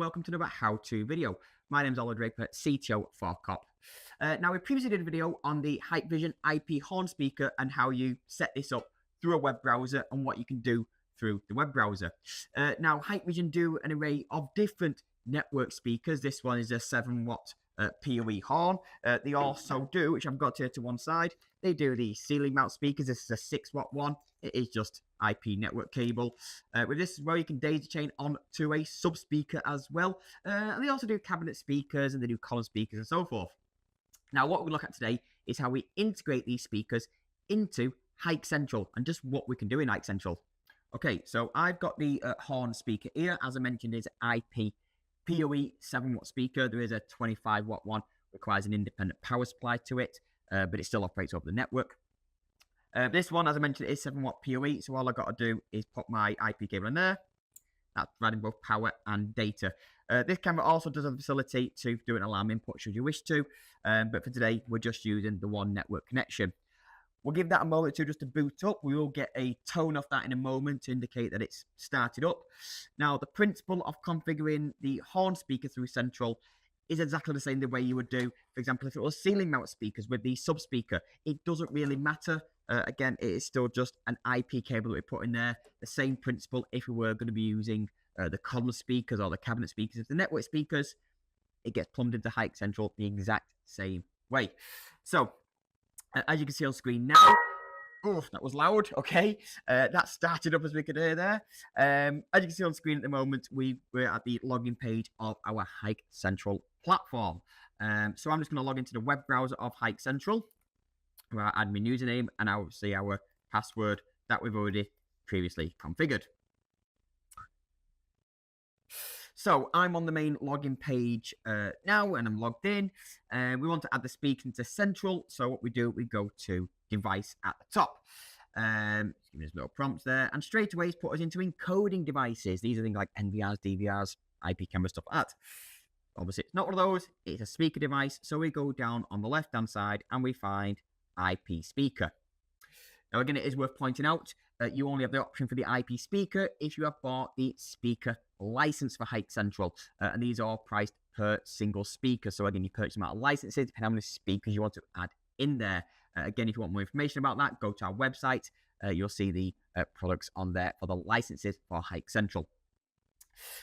welcome to another how-to video. My name is Oliver Draper, CTO for COP. Now, we previously did a video on the Hikvision IP horn speaker and how you set this up through a web browser and what you can do through the web browser. Now, Hikvision do an array of different network speakers. This one is a 7-watt PoE horn. They also do, which I've got here to one side, they do the ceiling mount speakers. This is a 6-watt one. It is just IP network cable. With this as well, you can daisy chain onto a sub speaker as well. And they also do cabinet speakers and they do column speakers and so forth. Now, what we'll look at today is how we integrate these speakers into HikCentral and just what we can do in HikCentral. Okay, so I've got the horn speaker here. As I mentioned, it's IP PoE 7-watt speaker. There is a 25-watt one, requires an independent power supply to it, but it still operates over the network. This one, as I mentioned, is 7-watt PoE, so all I've got to do is put my IP cable in there. That's providing both power and data. This camera also does have the facility to do an alarm input should you wish to, but for today, we're just using the one network connection. We'll give that a moment to just to boot up. We will get a tone off that in a moment to indicate that it's started up. Now, the principle of configuring the horn speaker through Central is exactly the same the way you would do, for example, if it was ceiling mount speakers with the sub speaker. It doesn't really matter. Again, it is still just an IP cable that we put in there. The same principle if we were going to be using the column speakers or the cabinet speakers. If the network speakers, it gets plumbed into HikCentral the exact same way. So, as you can see on screen now, oh, that was loud, okay. That started up as we could hear there. As you can see on screen at the moment, we're at the login page of our HikCentral platform. So I'm just going to log into the web browser of HikCentral, where I add my username and obviously our password that we've already previously configured. So I'm on the main login page now and I'm logged in. We want to add the speaker into Central. So what we do, we go to device at the top. Just give me this little prompt there. And straight away, it's put us into encoding devices. These are things like NVRs, DVRs, IP camera, stuff like that. Obviously, it's not one of those. It's a speaker device. So we go down on the left-hand side and we find IP speaker. Now, again, it is worth pointing out that you only have the option for the IP speaker if you have bought the speaker license for HikCentral. And these are priced per single speaker. So again, you purchase them out of licenses, depending on how many speakers you want to add in there. Again, if you want more information about that, go to our website. You'll see the products on there for the licenses for HikCentral.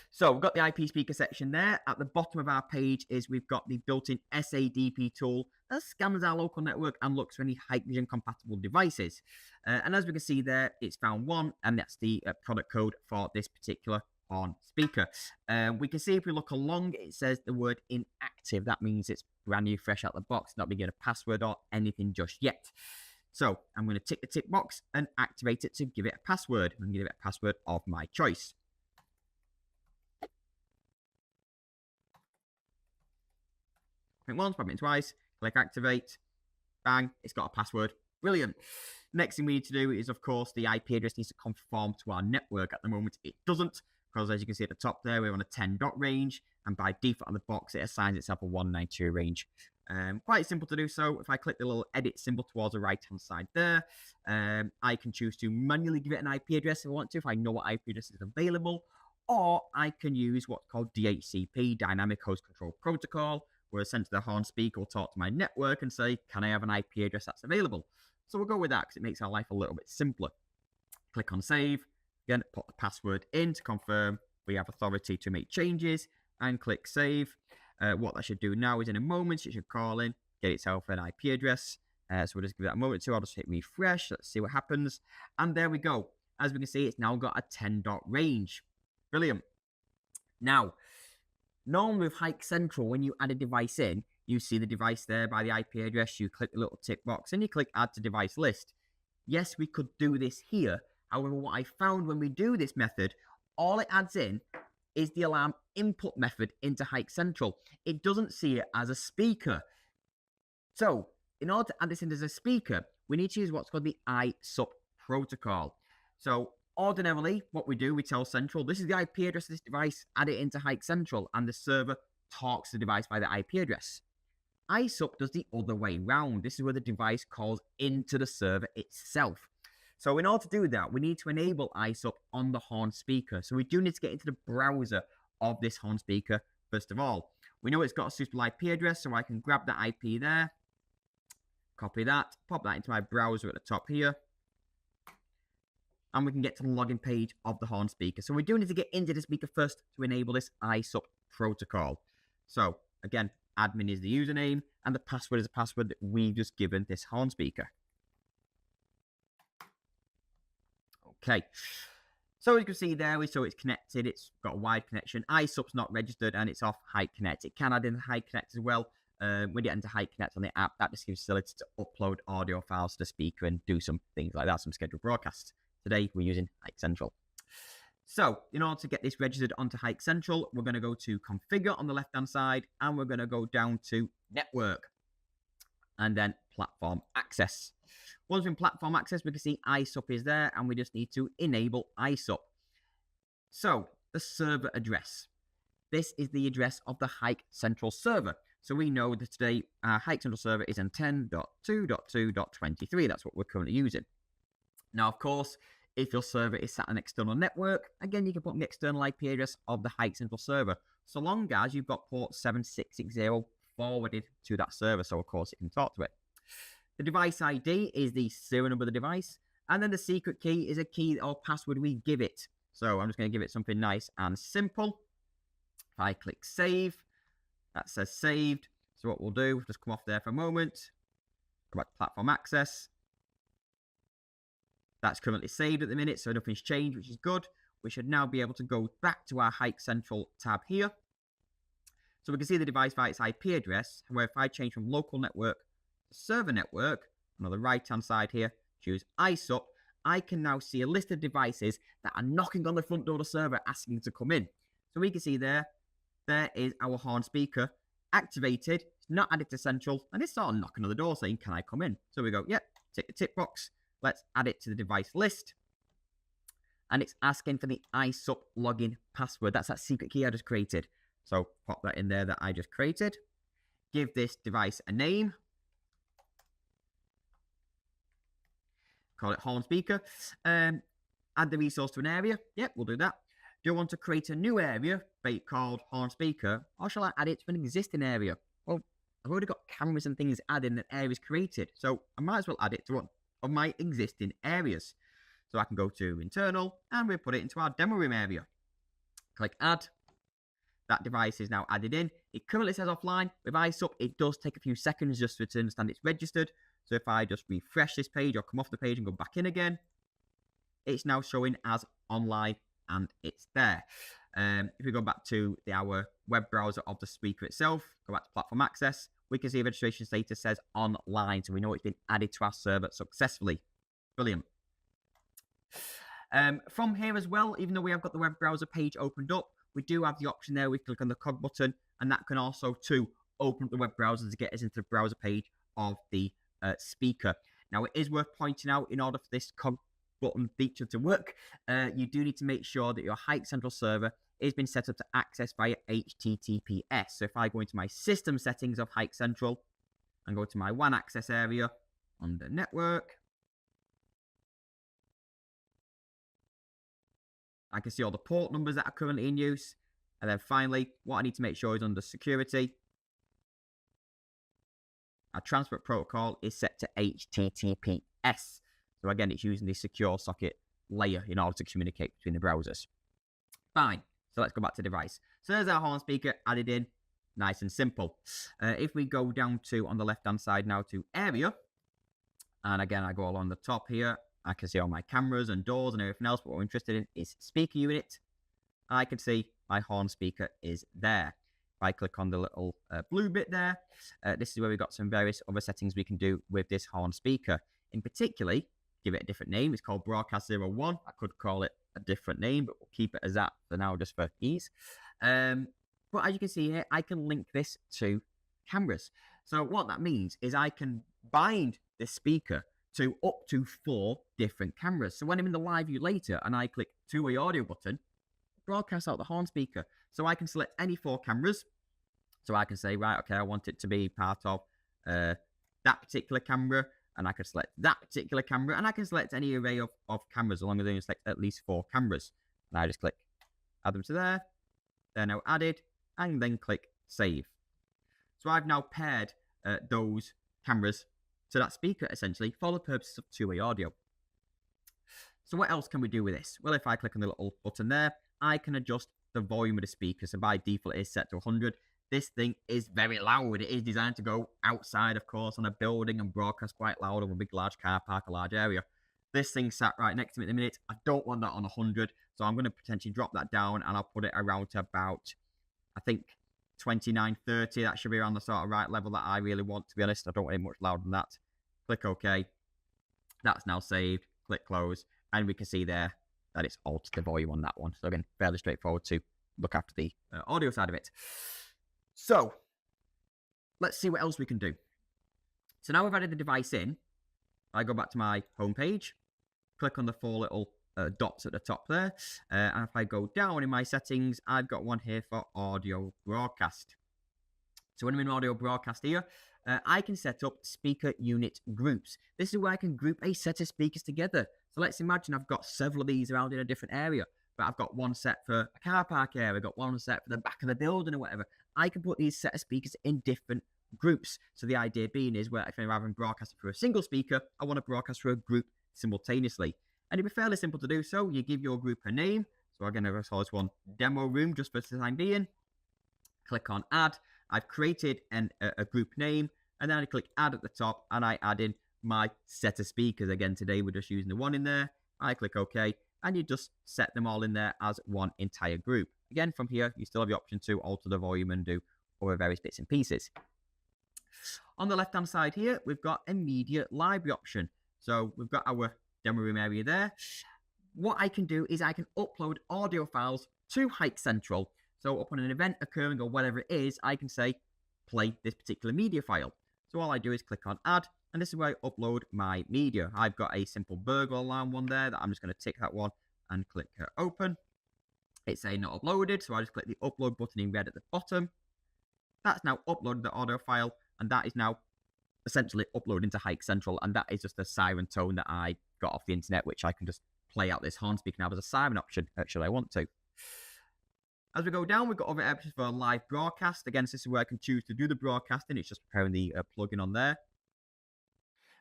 So we've got the IP speaker section there. At the bottom of our page is we've got the built-in SADP tool that scans our local network and looks for any Hikvision compatible devices. And as we can see there, it's found one, and that's the product code for this particular horn speaker. We can see if we look along, it says the word inactive. That means it's brand new, fresh out the box, not being given a password or anything just yet. So I'm going to tick the tick box and activate it to give it a password. I'm going to give it a password of my choice. Print once, print twice, click activate, bang, it's got a password. Brilliant. Next thing we need to do is, of course, the IP address needs to conform to our network. At the moment, it doesn't, because as you can see at the top there, we're on a 10 dot range, and by default on the box, it assigns itself a 192 range. Quite simple to do so. If I click the little edit symbol towards the right-hand side there, I can choose to manually give it an IP address if I want to, if I know what IP address is available, or I can use what's called DHCP, Dynamic Host Control Protocol, where essentially the horn speaker will talk to my network and say, can I have an IP address that's available? So we'll go with that because it makes our life a little bit simpler. Click on save, again, put the password in to confirm we have authority to make changes, and click save. What that should do now is in a moment, it should call in, get itself an IP address. So we'll just give that a moment to, I'll just hit refresh, let's see what happens. And there we go. As we can see, it's now got a 10 dot range. Brilliant. Now, normally with HikCentral, when you add a device in, you see the device there by the IP address, you click the little tick box and you click add to device list. Yes, we could do this here. However, what I found when we do this method, all it adds in is the alarm input method into HikCentral. It doesn't see it as a speaker. So, in order to add this in as a speaker, we need to use what's called the ISUP protocol. So, ordinarily, what we do, we tell Central, this is the IP address of this device, add it into HikCentral, and the server talks to the device by the IP address. ISUP does the other way round. This is where the device calls into the server itself. So in order to do that, we need to enable ISUP on the horn speaker. So we do need to get into the browser of this horn speaker. First of all, we know it's got a suitable IP address, so I can grab that IP there, copy that, pop that into my browser at the top here, and we can get to the login page of the horn speaker. So we do need to get into the speaker first to enable this ISUP protocol. So again, admin is the username, and the password is the password that we've just given this horn speaker. Okay, so as you can see there, we saw it's connected, it's got a wide connection, ISUP's not registered, and it's off HikConnect. It can add in HikConnect as well. When you get into HikConnect on the app, that just gives facility to upload audio files to the speaker and do some things like that, some scheduled broadcasts. Today, we're using HikCentral. So, in order to get this registered onto HikCentral, we're going to go to Configure on the left-hand side, and we're going to go down to Network, and then Platform Access. Once we're in Platform Access, we can see ISUP is there, and we just need to enable ISUP. So, the server address. This is the address of the HikCentral server. So we know that today our HikCentral server is on 10.2.2.23. That's what we're currently using. Now, of course, if your server is sat on an external network, again, you can put the external IP address of the HikCentral server, so long as you've got port 7660 forwarded to that server, so of course it can talk to it. The device ID is the serial number of the device, and then the secret key is a key or password we give it. So I'm just going to give it something nice and simple. If I click Save, that says saved. So what we'll do, just come off there for a moment, go back to Platform Access. That's currently saved at the minute, so nothing's changed, which is good. We should now be able to go back to our HikCentral tab here. So we can see the device by its IP address. However, if I change from local network to server network, on the right-hand side here, choose ISUP, I can now see a list of devices that are knocking on the front door of the server asking to come in. So we can see there is our horn speaker activated. It's not added to Central, and it's sort of knocking on the door saying, can I come in? So we go, yep, tick the tick box. Let's add it to the device list. And it's asking for the ISUP login password. That's that secret key I just created. So pop that in there that I just created. Give this device a name. Call it horn speaker. Add the resource to an area. Yep, we'll do that. Do you want to create a new area called horn speaker, or shall I add it to an existing area? Well, I've already got cameras and things added and areas created, so I might as well add it to one of my existing areas. So I can go to internal, and we'll put it into our demo room area. Click add. That device is now added in. It currently says offline. With ISUP, it does take a few seconds just to understand it's registered. So if I just refresh this page or come off the page and go back in again, it's now showing as online, and it's there. If we go back to our web browser of the speaker itself, go back to Platform Access, we can see registration status says online, so we know it's been added to our server successfully. Brilliant. From here as well, even though we have got the web browser page opened up, we do have the option there. We click on the cog button, and that can also too open up the web browser to get us into the browser page of the speaker. Now, it is worth pointing out, in order for this cog button feature to work, you do need to make sure that your HikCentral server has been set up to access via HTTPS. So if I go into my system settings of HikCentral and go to my WAN access area under network, I can see all the port numbers that are currently in use. And then finally, what I need to make sure is under security, our transport protocol is set to HTTPS. So again, it's using the secure socket layer in order to communicate between the browsers. Fine. So let's go back to device. So there's our horn speaker added in, nice and simple. If we go down to, on the left-hand side now, to area, and again, I go along the top here, I can see all my cameras and doors and everything else, but what we're interested in is speaker unit. I can see my horn speaker is there. If I click on the little blue bit there, this is where we've got some various other settings we can do with this horn speaker. In particular, give it a different name. It's called Broadcast 01. I could call it a different name, but we'll keep it as that for now, just for ease. But as you can see here, I can link this to cameras. So what that means is I can bind this speaker to up to 4 different cameras. So when I'm in the live view later and I click two-way audio button, broadcast out the horn speaker. So I can select any 4 cameras. So I can say, right, okay, I want it to be part of that particular camera, and I can select that particular camera, and I can select any array of cameras, as long as I select at least 4 cameras. And I just click add them to there, They're now added, and then click save. So I've now paired those cameras to that speaker, essentially, for the purposes of two-way audio. So what else can we do with this? Well, if I click on the little button there, I can adjust the volume of the speaker. So by default, it is set to 100. This thing is very loud. It is designed to go outside, of course, on a building and broadcast quite loud over a big, large car park, a large area. This thing sat right next to me at the minute. I don't want that on 100, so I'm going to potentially drop that down, and I'll put it around to about, I think, 29, 30. That should be around the sort of right level that I really want, to be honest. I don't want it much louder than that. Click OK. That's now saved. Click close. And we can see there that it's altered the volume on that one. So again, fairly straightforward to look after the audio side of it. So let's see what else we can do. So now we've added the device in. I go back to my home page, click on the four little dots at the top there. And if I go down in my settings, I've got one here for audio broadcast. So when I'm in audio broadcast here, I can set up speaker unit groups. This is where I can group a set of speakers together. So let's imagine I've got several of these around in a different area, but I've got one set for a car park area, I've got one set for the back of the building or whatever. I can put these set of speakers in different groups. So the idea being is where if I'm rather than broadcasting through a single speaker, I want to broadcast through a group simultaneously. And it'd be fairly simple to do so. You give your group a name. So again, I've call this one demo room just for the time being. Click on add. I've created a group name, and then I click add at the top, and I add in my set of speakers. Again, today we're just using the one in there. I click OK, and you just set them all in there as one entire group. Again, from here, you still have the option to alter the volume and do other various bits and pieces. On the left-hand side here, we've got a media library option. So we've got our demo room area there. What I can do is I can upload audio files to HikCentral. So upon an event occurring or whatever it is, I can say, play this particular media file. So all I do is click on add, and this is where I upload my media. I've got a simple burglar alarm one there that I'm just going to tick that one and click open. It's saying not uploaded, so I just click the upload button in red at the bottom. That's now uploaded the audio file, and that is now essentially uploaded into HikCentral, and that is just a siren tone that I got off the internet, which I can just play out this horn speaker now as a siren option, should I want to. As we go down, we've got other options for live broadcast. Again, this is where I can choose to do the broadcasting. It's just preparing the plugin on there.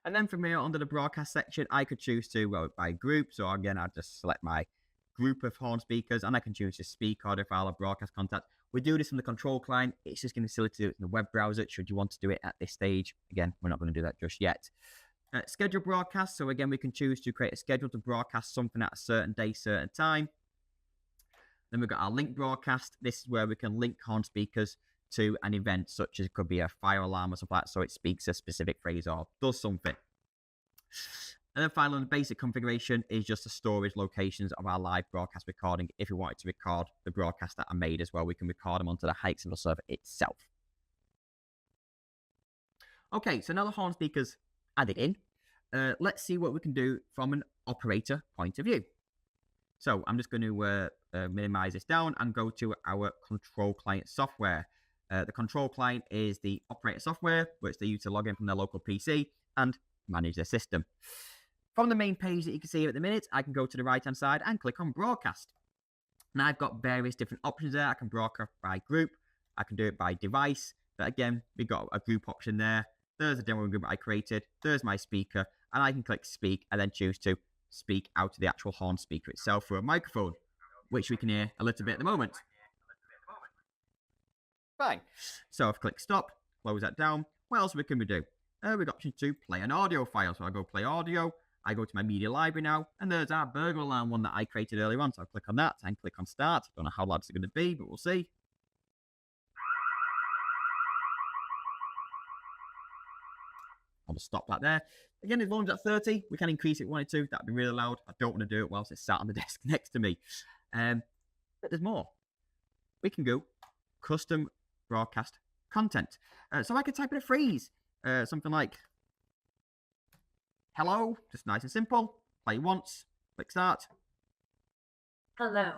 And then from here, under the broadcast section, I could choose to, well, by group. So again, I'll just select my group of horn speakers, and I can choose to speak, audio file, or broadcast contact. We do this from the control client. It's just going to be silly to do it in the web browser, should you want to do it at this stage. Again, we're not going to do that just yet. Schedule broadcast. So again, we can choose to create a schedule to broadcast something at a certain day, certain time. Then we've got our link broadcast. This is where we can link horn speakers to an event, such as it could be a fire alarm or something like that, so it speaks a specific phrase or does something. And then finally, the basic configuration is just the storage locations of our live broadcast recording. If we wanted to record the broadcast that I made as well, we can record them onto the HikCentral server itself. Okay, so now the horn speakers added in. Let's see what we can do from an operator point of view. So I'm just going to minimize this down and go to our control client software. The control client is the operator software, which they use to log in from their local PC and manage their system. From the main page that you can see at the minute, I can go to the right-hand side and click on broadcast. Now I've got various different options there. I can broadcast by group. I can do it by device. But again, we've got a group option there. There's a demo group I created. There's my speaker. And I can click speak and then choose to speak out to the actual horn speaker itself through a microphone, which we can hear a little bit at the moment. Fine. So if I click stop, close that down, what else can we do? We've got option to play an audio file. So I go play audio. I go to my media library now, and there's our burglar alarm one that I created earlier on. So I'll click on that and click on start. Don't know how loud it's going to be, but we'll see. I'll just stop that there. Again, as long as it's at 30, we can increase it if we wanted to. That'd be really loud. I don't want to do it whilst it's sat on the desk next to me. But there's more. We can go custom broadcast content. So I could type in a phrase, something like, hello, just nice and simple. Play once, click start. Hello.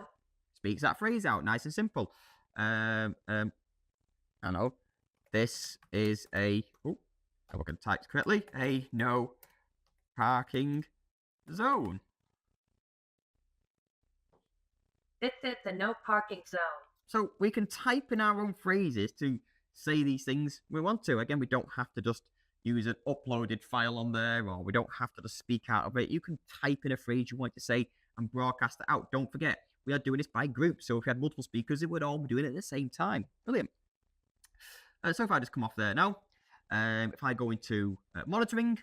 Speaks that phrase out, nice and simple. I know. This is a, I hope I can type correctly, a no parking zone. This is the no parking zone. So we can type in our own phrases to say these things we want to. Again, we don't have to just use an uploaded file on there, or we don't have to just speak out of it. You can type in a phrase you want to say and broadcast it out. Don't forget, we are doing this by group. So if we had multiple speakers, it would all be doing it at the same time. Brilliant. So if I just come off there now, if I go into monitoring,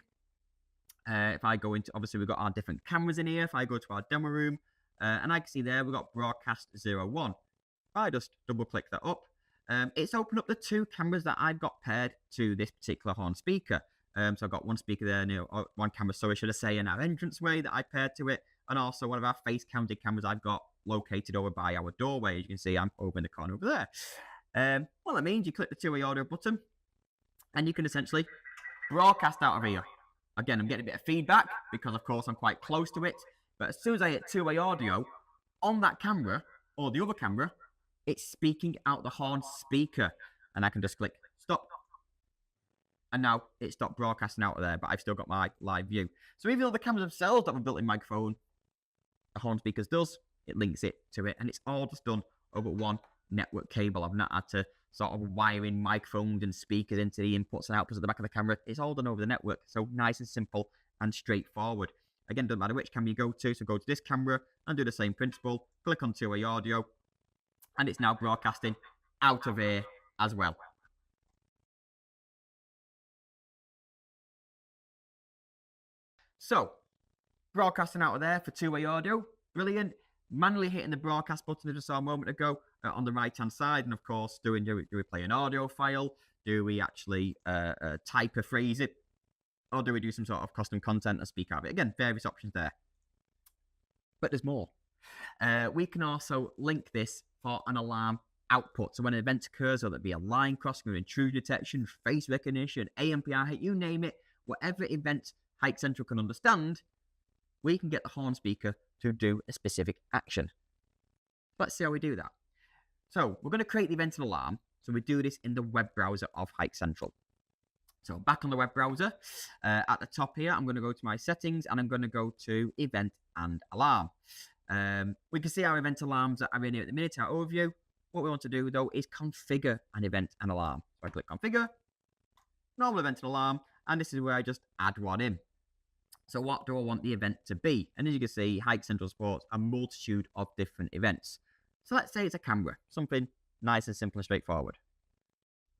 if I go into, obviously we've got our different cameras in here. If I go to our demo room, and I can see there we've got broadcast 01. If I just double click that up, it's opened up the two cameras that I've got paired to this particular horn speaker. So I've got one speaker there, one camera, sorry, should I say, in our entranceway that I paired to it, and also one of our face counting cameras I've got located over by our doorway. As you can see, I'm over in the corner over there. Well, that means you click the two-way audio button, and you can essentially broadcast out of here. Again, I'm getting a bit of feedback because, of course, I'm quite close to it. But as soon as I hit two-way audio on that camera or the other camera, it's speaking out the horn speaker. And I can just click stop. And now it stopped broadcasting out of there, but I've still got my live view. So even though the cameras themselves have a built-in microphone, the horn speakers does, it links it to it. And it's all just done over one network cable. I've not had to sort of wiring microphones and speakers into the inputs and outputs at the back of the camera. It's all done over the network. So nice and simple and straightforward. Again, doesn't matter which camera you go to. So go to this camera and do the same principle. Click on two-way audio. And it's now broadcasting out of here as well. So, broadcasting out of there for two-way audio. Brilliant. Manually hitting the broadcast button I just saw a moment ago on the right-hand side. And, of course, do we play an audio file? Do we actually type a phrase it? Or do we do some sort of custom content and speak out of it? Again, various options there. But there's more. We can also link this for an alarm output. So when an event occurs, whether it be a line crossing or intrusion detection, face recognition, AMPR hit, you name it, whatever event HikCentral can understand, we can get the horn speaker to do a specific action. Let's see how we do that. So we're going to create the event and alarm. So we do this in the web browser of HikCentral. So back on the web browser, at the top here, I'm going to go to my settings and I'm going to go to event and alarm. We can see our event alarms that are in here at the minute, our overview. What we want to do though is configure an event and alarm. So I click configure, normal event and alarm, and this is where I just add one in. So what do I want the event to be? And as you can see, HikCentral supports a multitude of different events. So let's say it's a camera, something nice and simple and straightforward.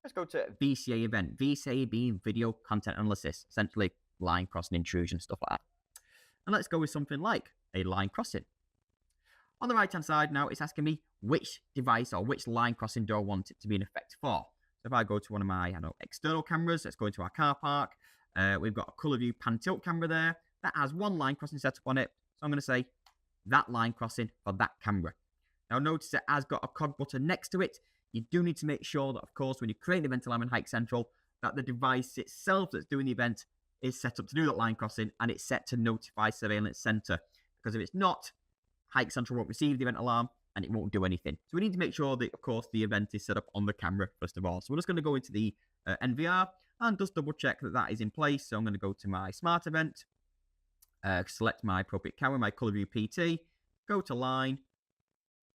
Let's go to VCA event. VCA being video content analysis, essentially line crossing, intrusion, stuff like that. And let's go with something like a line crossing. On the right-hand side now, it's asking me which device or which line crossing do I want it to be in effect for. So if I go to one of my external cameras, let's go into our car park. We've got a color view pan tilt camera there that has one line crossing set up on it. So I'm going to say that line crossing for that camera. Now notice it has got a cog button next to it. You do need to make sure that, of course, when you create an event alarm in HikCentral, that the device itself that's doing the event is set up to do that line crossing and it's set to notify Surveillance Center. Because if it's not, HikCentral won't receive the event alarm and it won't do anything. So we need to make sure that, of course, the event is set up on the camera first of all. So we're just going to go into the NVR and just double check that that is in place. So I'm going to go to my smart event, select my appropriate camera, my color view PT, go to line.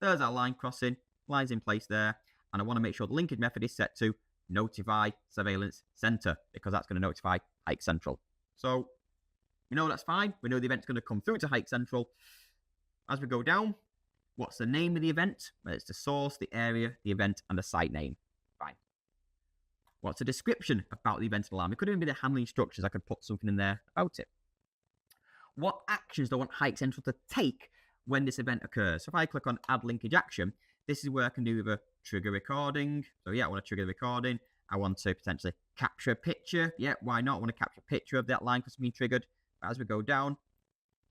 There's our line crossing, line's in place there. And I want to make sure the linkage method is set to notify Surveillance Center because that's going to notify HikCentral. So we know that's fine. We know the event's going to come through to HikCentral. As we go down, what's the name of the event? Well, it's the source, the area, the event, and the site name. Fine. What's the description about the event alarm? It could even be the handling instructions. I could put something in there about it. What actions do I want HikCentral to take when this event occurs? So if I click on Add Linkage Action, this is where I can do either trigger recording. So yeah, I want to trigger the recording. I want to potentially capture a picture. Yeah, why not? I want to capture a picture of that line because it's been triggered. But as we go down,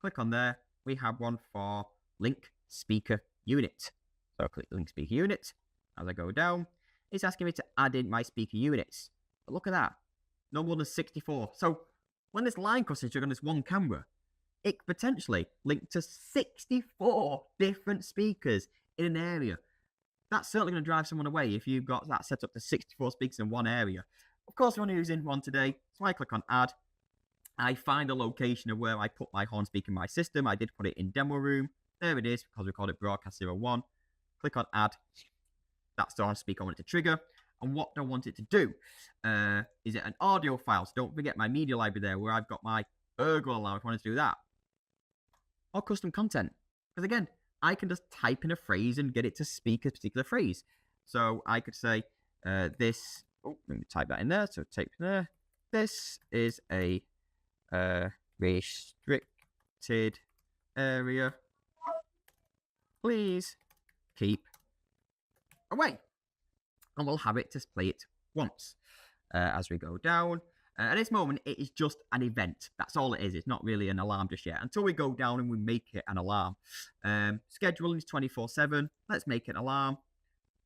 click on there. We have one for link speaker unit. So I click link speaker unit. As I go down, it's asking me to add in my speaker units. But look at that. No more than 64. So when this line crosses triggered on this one camera, it could potentially link to 64 different speakers in an area. That's certainly going to drive someone away if you've got that set up to 64 speakers in one area. Of course, we're only using one today, so I click on Add. I find the location of where I put my horn speaker in my system. I did put it in demo room. There it is, because we called it Broadcast 01. Click on Add. that's the HornSpeaker I want it to trigger. And what do I want it to do? Is it an audio file? So don't forget my media library there where I've got my burglar alarm if I wanted to do that. Or custom content. Because again, I can just type in a phrase and get it to speak a particular phrase. So I could say this, let me type that in there. So type there. This is a restricted area. Please keep away. And we'll have it to play it once as we go down. At this moment, it is just an event. That's all it is. It's not really an alarm just yet. Until we go down and we make it an alarm. Scheduling is 24/7. Let's make it an alarm.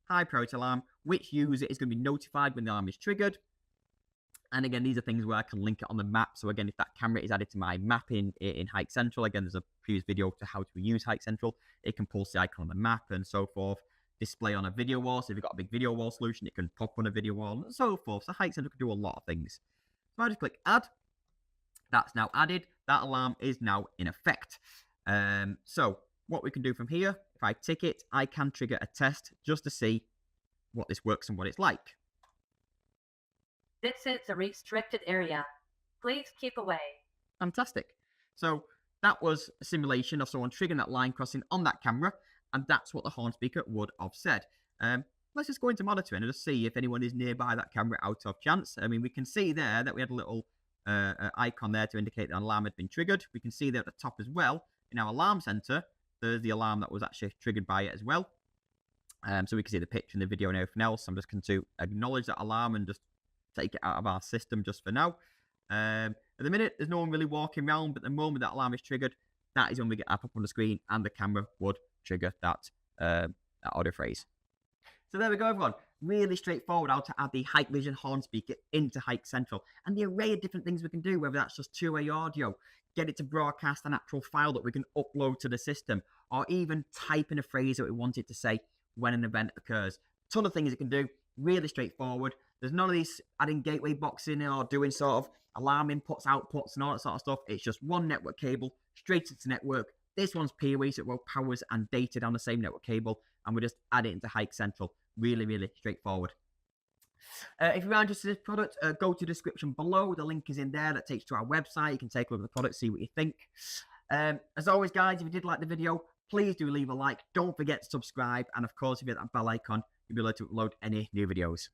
High priority alarm. Which user is going to be notified when the alarm is triggered. And again, these are things where I can link it on the map. So again, if that camera is added to my map in HikCentral, again, there's a previous video to how to use HikCentral. It can pulse the icon on the map and so forth. Display on a video wall. So if you've got a big video wall solution, it can pop on a video wall and so forth. So HikCentral can do a lot of things. So I just click add. That's now added. That alarm is now in effect. So what we can do from here, if I tick it, I can trigger a test just to see what this works and what it's like. This is a restricted area. Please keep away. Fantastic. So that was a simulation of someone triggering that line crossing on that camera, and that's what the HornSpeaker would have said. Let's just go into monitoring and just see if anyone is nearby that camera out of chance. I mean, we can see there that we had a little icon there to indicate that an alarm had been triggered. We can see there at the top as well, in our alarm center, there's the alarm that was actually triggered by it as well. So we can see the picture and the video and everything else. I'm just going to acknowledge that alarm and just take it out of our system just for now. At the minute, there's no one really walking around, but the moment that alarm is triggered, that is when we get up on the screen and the camera would trigger that audio phrase. So there we go, everyone. Really straightforward how to add the Hikvision HornSpeaker into HikCentral, and the array of different things we can do, whether that's just two-way audio, get it to broadcast an actual file that we can upload to the system, or even type in a phrase that we want it to say when an event occurs. Ton of things it can do, really straightforward. There's none of these adding gateway boxing or doing sort of alarm inputs, outputs, and all that sort of stuff. It's just one network cable straight into the network. This one's PoE, so it will powers and data down the same network cable, and we just add it into HikCentral. Really, really straightforward. If you are interested in this product, go to the description below. The link is in there. That takes you to our website. You can take a look at the product, see what you think. As always, guys, if you did like the video, please do leave a like. Don't forget to subscribe. And, of course, if you hit that bell icon, you'll be able to upload any new videos.